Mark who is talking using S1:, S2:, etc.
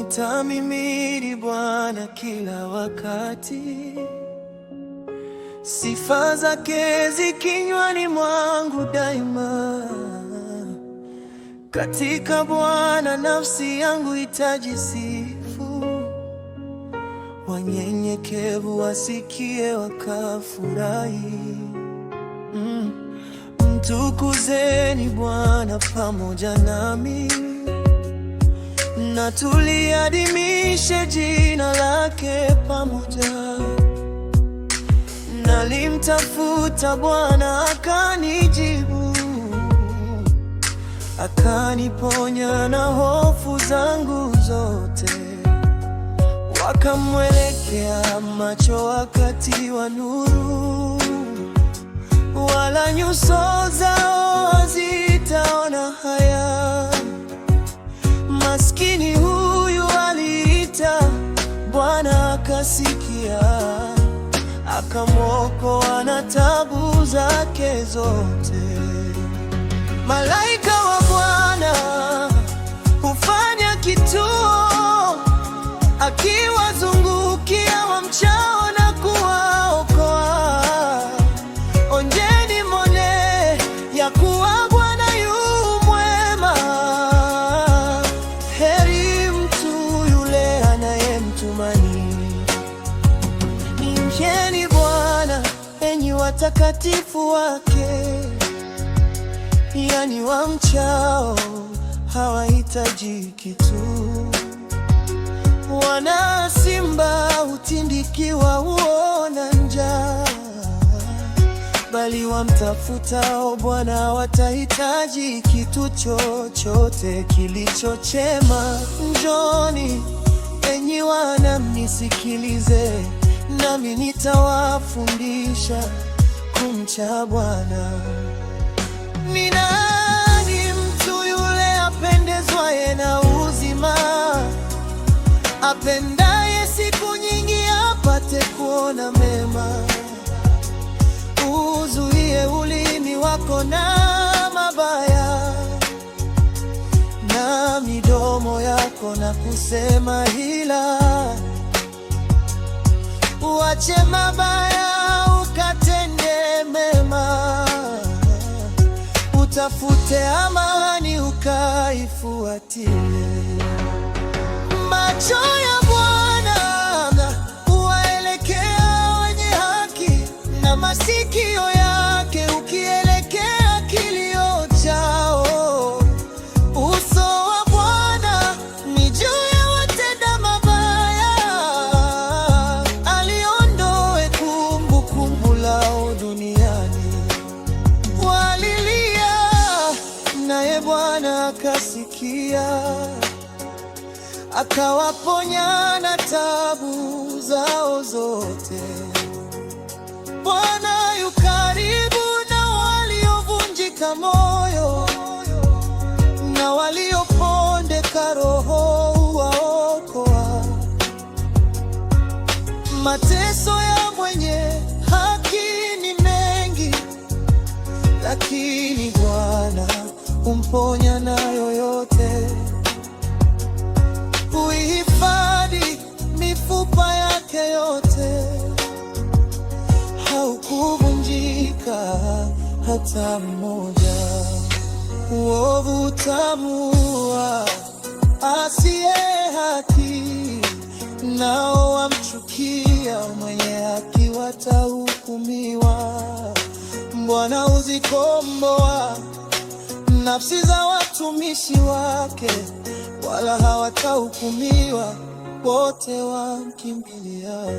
S1: Nitamhimidi Bwana kila wakati, sifa zake zi kinywani mwangu daima. Katika Bwana nafsi yangu itajisifu, wanyenyekevu wasikie wakafurahi. Mtukuzeni Bwana pamoja nami, na tuliadhimishe jina lake pamoja. Nalimtafuta Bwana akanijibu, akaniponya na hofu zangu zote. Wakamwelekea macho wakati wa nuru, wala nyuso zao hazitaona haya. Maskini huyu aliita, Bwana akasikia, akamwokoa na taabu zake zote. Malaika wa Bwana hufanya kituo, akiwazungukia wamchao na kuwaokoa. Onjeni mwone ya kuwa Bwana yu mwema, heri mtu yule anayemtumaini. Mcheni Bwana enyi watakatifu wake, yani wamchao hawahitaji kitu. Wana simba hutindikiwa, huona njaa, bali wamtafutao Bwana watahitaji kitu chochote kilicho chema. Njoni enyi wana mnisikilize, nami nitawafundisha kumcha Bwana. Ni nani mtu yule apendezwaye na uzima, apendaye siku nyingi apate kuona mema? Uzuie ulimi wako na mabaya, na midomo yako na kusema hila. Uache mabaya ukatende mema, utafute amani ukaifuatie. Macho ya Bwana huwaelekea wenye haki, na masikio yake ukielekea kilio chao. Uso wa Bwana ni juu ya watenda mabaya, aliondoe kumbukumbu lao duniani. Walilia naye Bwana akasikia, akawaponya na taabu zao zote. Bwana yu karibu na waliovunjika moyo, na waliopondeka roho huwaokoa. Mateso ya mwenye haki ni mengi, lakini Bwana humponya nayo yote. Huihifadhi mifupa yake yote, haukuvunjika hata mmoja. Uovu utamuua asiye haki, nao wamchukia mwenye haki watahukumiwa. Bwana huzikomboa nafsi za watumishi wake, wala hawatahukumiwa wote wamkimbiliao.